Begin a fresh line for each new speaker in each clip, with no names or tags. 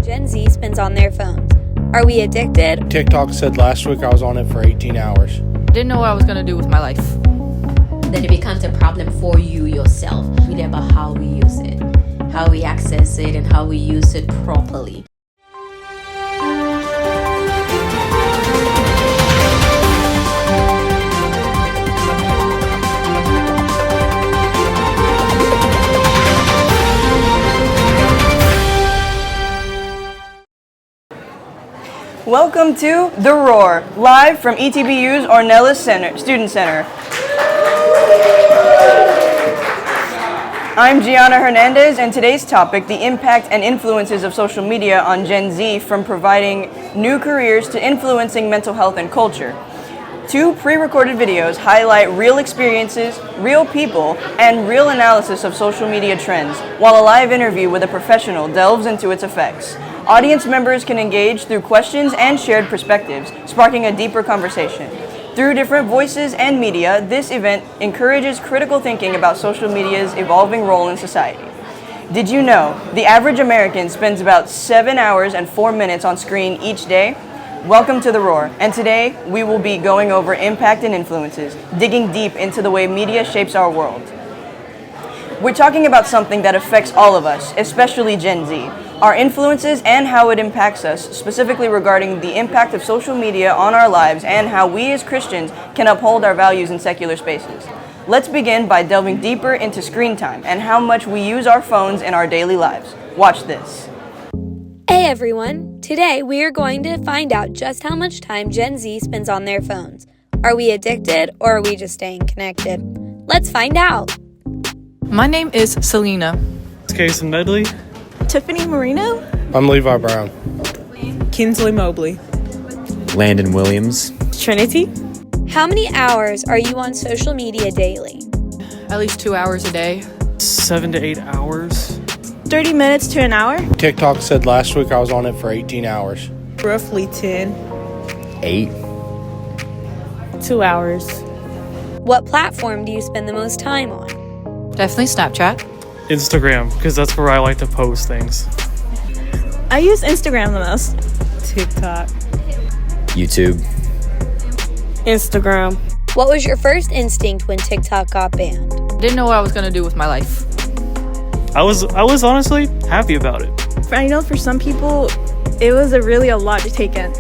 Gen Z spends on their phones. Are we addicted?
TikTok said last week I was on it for 18 hours.
Didn't know what I was going to do with my life.
Then it becomes a problem for you yourself. Really about how we use it, how we access it, and how we use it properly.
Welcome to The Roar, live from ETBU's Ornelas Student Center. I'm Gianna Hernandez, and today's topic, the impact and influences of social media on Gen Z, from providing new careers to influencing mental health and culture. Two pre-recorded videos highlight real experiences, real people, and real analysis of social media trends, while a live interview with a professional delves into its effects. Audience members can engage through questions and shared perspectives, sparking a deeper conversation. Through different voices and media, this event encourages critical thinking about social media's evolving role in society. Did you know the average American spends about 7 hours and 4 minutes on screen each day? Welcome to The Roar, and today we will be going over impact and influences, digging deep into the way media shapes our world. We're talking about something that affects all of us, especially Gen Z, our influences and how it impacts us, specifically regarding the impact of social media on our lives and how we as Christians can uphold our values in secular spaces. Let's begin by delving deeper into screen time and how much we use our phones in our daily lives. Watch this.
Hey everyone! Today we are going to find out just how much time Gen Z spends on their phones. Are we addicted or are we just staying connected? Let's find out!
My name is Selena.
It's Kason Medley.
Tiffany Marino.
I'm Levi Brown.
Kinsley Mobley.
Landon Williams.
Trinity.
How many hours are you on social media daily?
At least 2 hours a day.
7 to 8 hours.
30 minutes to an hour.
TikTok said last week I was on it for 18 hours.
Roughly 10.
8.
2 hours.
What platform do you spend the most time on?
Definitely Snapchat.
Instagram, because that's where I like to post things.
I use Instagram the most. TikTok.
YouTube.
Instagram.
What was your first instinct when TikTok got banned?
Didn't know what I was going to do with my life.
I was honestly happy about it.
I know for some people, it was really a lot to take in.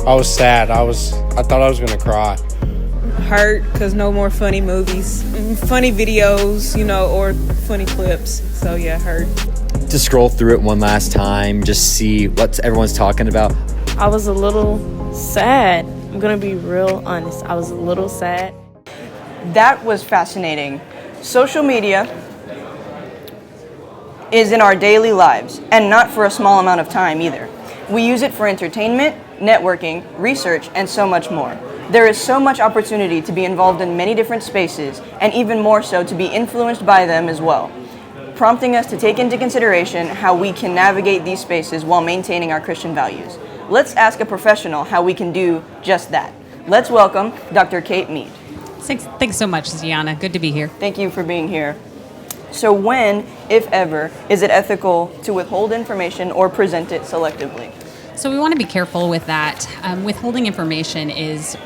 I was sad. I thought I was going to cry.
Hurt because no more funny movies, funny videos, or funny clips. So yeah, hurt.
To scroll through it one last time, just see what everyone's talking about.
I was a little sad. I'm gonna be real honest. I was a little sad.
That was fascinating. Social media is in our daily lives, and not for a small amount of time either. We use it for entertainment, networking, research, and so much more. There is so much opportunity to be involved in many different spaces, and even more so to be influenced by them as well, prompting us to take into consideration how we can navigate these spaces while maintaining our Christian values. Let's ask a professional how we can do just that. Let's welcome Dr. Kate Mead.
Thanks so much, Gianna. Good to be here.
Thank you for being here. So when, if ever, is it ethical to withhold information or present it selectively?
So we want to be careful with that. Withholding information is,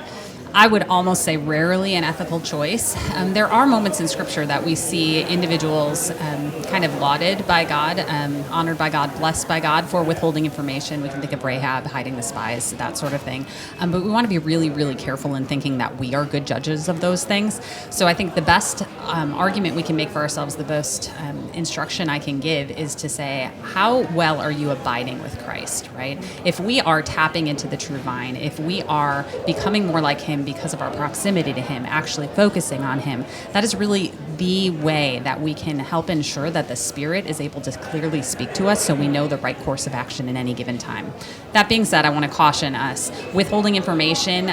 I would almost say, rarely an ethical choice. There are moments in Scripture that we see individuals kind of lauded by God, honored by God, blessed by God for withholding information. We can think of Rahab hiding the spies, that sort of thing. But we want to be really, really careful in thinking that we are good judges of those things. So I think the best argument we can make for ourselves, the best instruction I can give, is to say, how well are you abiding with Christ, right? If we are tapping into the true vine, if we are becoming more like Him because of our proximity to Him, actually focusing on Him, that is really the way that we can help ensure that the Spirit is able to clearly speak to us so we know the right course of action in any given time. That being said, I want to caution us. Withholding information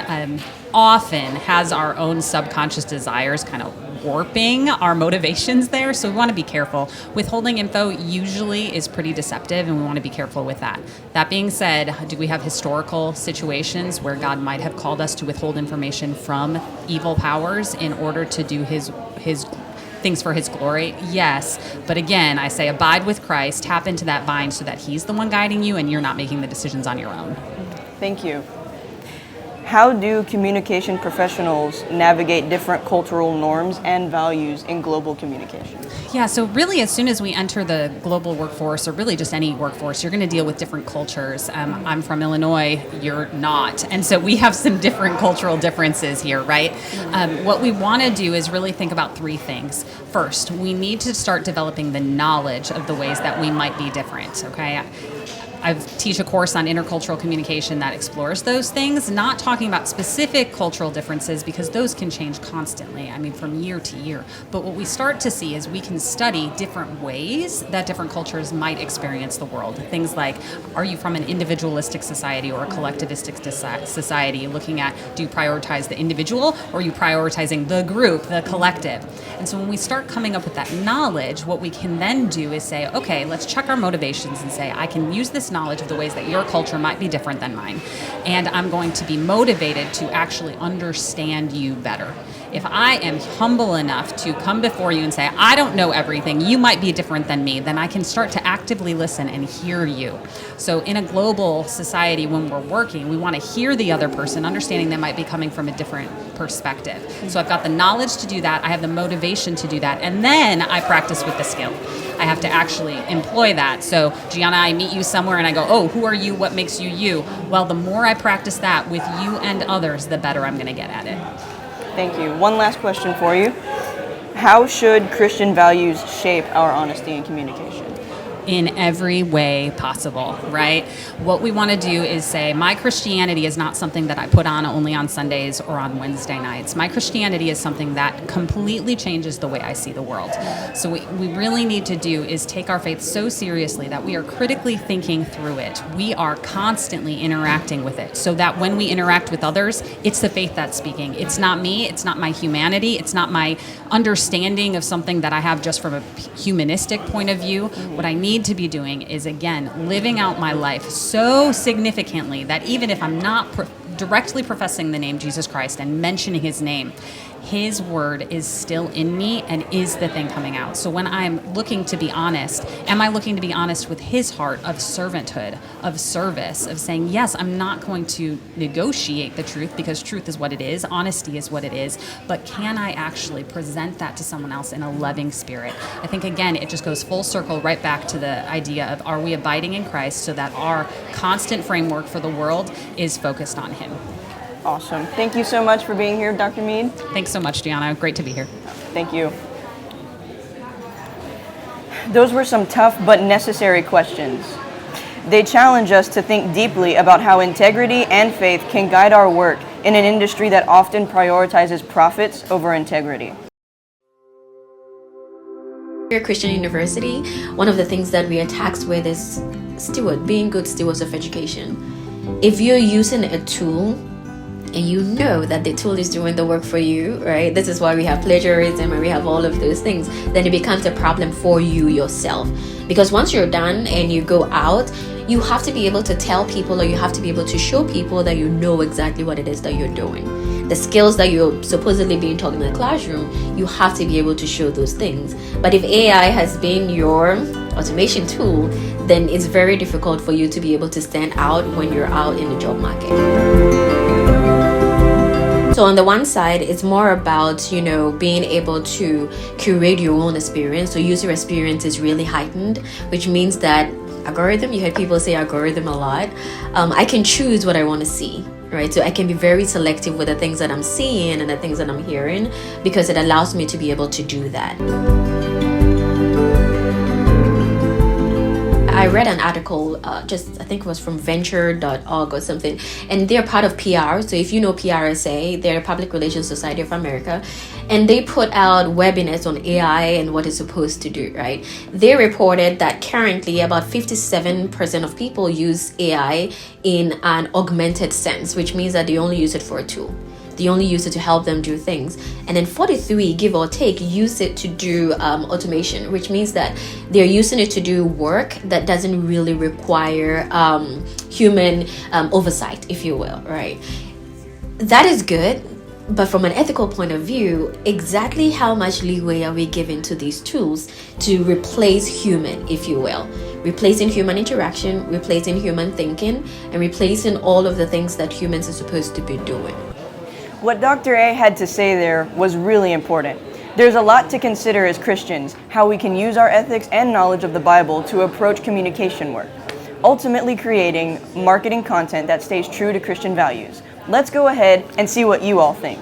often has our own subconscious desires kind of warping our motivations there, so we want to be careful. Withholding info usually is pretty deceptive, and we want to be careful with that. That being said, do we have historical situations where God might have called us to withhold information from evil powers in order to do his things for his glory? Yes. But again, I say abide with Christ, tap into that vine so that he's the one guiding you and you're not making the decisions on your own.
Thank you. How do communication professionals navigate different cultural norms and values in global communication?
Yeah, so really as soon as we enter the global workforce, or really just any workforce, you're going to deal with different cultures. I'm from Illinois, you're not. And so we have some different cultural differences here, right? What we want to do is really think about three things. First, we need to start developing the knowledge of the ways that we might be different, okay? I teach a course on intercultural communication that explores those things, not talking about specific cultural differences because those can change constantly, I mean, from year to year. But what we start to see is we can study different ways that different cultures might experience the world. Things like, are you from an individualistic society or a collectivistic society, looking at, do you prioritize the individual or are you prioritizing the group, the collective? And so when we start coming up with that knowledge, what we can then do is say, okay, let's check our motivations and say, I can use this knowledge of the ways that your culture might be different than mine. And I'm going to be motivated to actually understand you better. If I am humble enough to come before you and say, I don't know everything, you might be different than me, then I can start to actively listen and hear you. So in a global society, when we're working, we want to hear the other person, understanding they might be coming from a different perspective. So I've got the knowledge to do that, I have the motivation to do that, and then I practice with the skill. I have to actually employ that. So Gianna, I meet you somewhere and I go, oh, who are you? What makes you you? Well, the more I practice that with you and others, the better I'm going to get at it.
Thank you. One last question for you. How should Christian values shape our honesty and communication?
In every way possible, right? What we want to do is say, my Christianity is not something that I put on only on Sundays or on Wednesday nights. My Christianity is something that completely changes the way I see the world. So what we really need to do is take our faith so seriously that we are critically thinking through it. We are constantly interacting with it so that when we interact with others, it's the faith that's speaking. It's not me, it's not my humanity, it's not my understanding of something that I have just from a humanistic point of view. What I need to be doing is, again, living out my life so significantly that even if I'm not directly professing the name Jesus Christ and mentioning his name, his word is still in me and is the thing coming out. So when I'm looking to be honest, am I looking to be honest with his heart of servanthood, of service, of saying, yes, I'm not going to negotiate the truth because truth is what it is, honesty is what it is, but can I actually present that to someone else in a loving spirit? I think, again, it just goes full circle right back to the idea of, are we abiding in Christ so that our constant framework for the world is focused on him?
Awesome. Thank you so much for being here, Dr. Mead.
Thanks so much, Gianna. Great to be here.
Thank you. Those were some tough but necessary questions. They challenge us to think deeply about how integrity and faith can guide our work in an industry that often prioritizes profits over integrity.
Here at Christian University, one of the things that we are taxed with is being good stewards of education. If you're using a tool and you know that the tool is doing the work for you, right? This is why we have plagiarism and we have all of those things. Then it becomes a problem for you yourself. Because once you're done and you go out, you have to be able to tell people, or you have to be able to show people that you know exactly what it is that you're doing. The skills that you're supposedly being taught in the classroom, you have to be able to show those things. But if AI has been your automation tool, then it's very difficult for you to be able to stand out when you're out in the job market. So on the one side, it's more about, being able to curate your own experience. So user experience is really heightened, which means that algorithm, you heard people say algorithm a lot. I can choose what I want to see, right? So I can be very selective with the things that I'm seeing and the things that I'm hearing, because it allows me to be able to do that. I read an article, I think it was from venture.org or something, and they're part of PR. So if you know PRSA, they're Public Relations Society of America, and they put out webinars on AI and what it's supposed to do, right? They reported that currently about 57% of people use AI in an augmented sense, which means that they only use it for a tool. They only use it to help them do things. And then 43, give or take, use it to do automation, which means that they're using it to do work that doesn't really require human oversight, if you will, right? That is good. But from an ethical point of view, exactly how much leeway are we giving to these tools to replace human, if you will? Replacing human interaction, replacing human thinking, and replacing all of the things that humans are supposed to be doing.
What Dr. A had to say there was really important. There's a lot to consider as Christians, how we can use our ethics and knowledge of the Bible to approach communication work, ultimately creating marketing content that stays true to Christian values. Let's go ahead and see what you all think.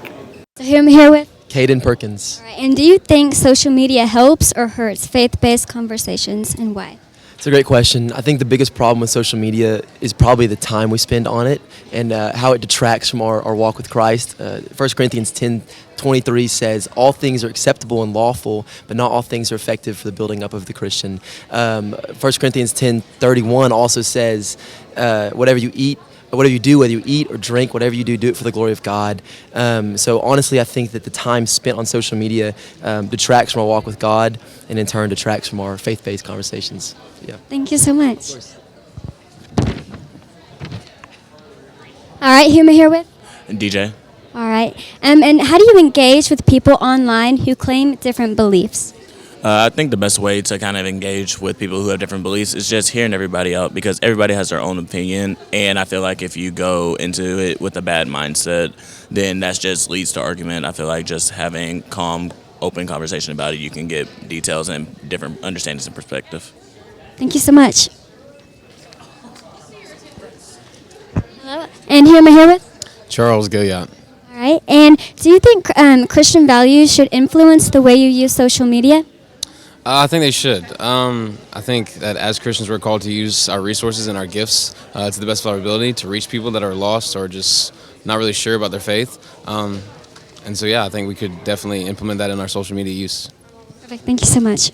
So who am I here with?
Caden Perkins.
All right, and do you think social media helps or hurts faith-based conversations, and why?
It's a great question. I think the biggest problem with social media is probably the time we spend on it and how it detracts from our walk with Christ. 1 Corinthians 10:23 says, all things are acceptable and lawful, but not all things are effective for the building up of the Christian. 1 Corinthians 10:31 also says, whatever you do, whether you eat or drink, whatever you do, do it for the glory of God. So honestly, I think that the time spent on social media detracts from our walk with God and in turn detracts from our faith-based conversations. Yeah.
Thank you so much. All right, who am I here with?
DJ.
All right. And how do you engage with people online who claim different beliefs?
I think the best way to kind of engage with people who have different beliefs is just hearing everybody out, because everybody has their own opinion, and I feel like if you go into it with a bad mindset, then that just leads to argument. I feel like just having calm, open conversation about it, you can get details and different understandings and perspective.
Thank you so much. Hello. And who am I here with?
Charles Gilliot.
All right. And do you think Christian values should influence the way you use social media?
I think they should. I think that as Christians, we're called to use our resources and our gifts to the best of our ability to reach people that are lost or just not really sure about their faith. And so, yeah, I think we could definitely implement that in our social media use.
Perfect. Thank you so much.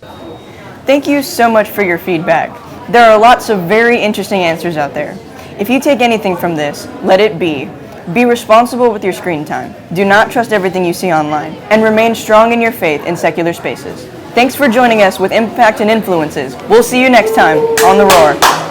Thank you so much for your feedback. There are lots of very interesting answers out there. If you take anything from this, let it be. Be responsible with your screen time. Do not trust everything you see online. And remain strong in your faith in secular spaces. Thanks for joining us with Impact and Influences. We'll see you next time on The Roar.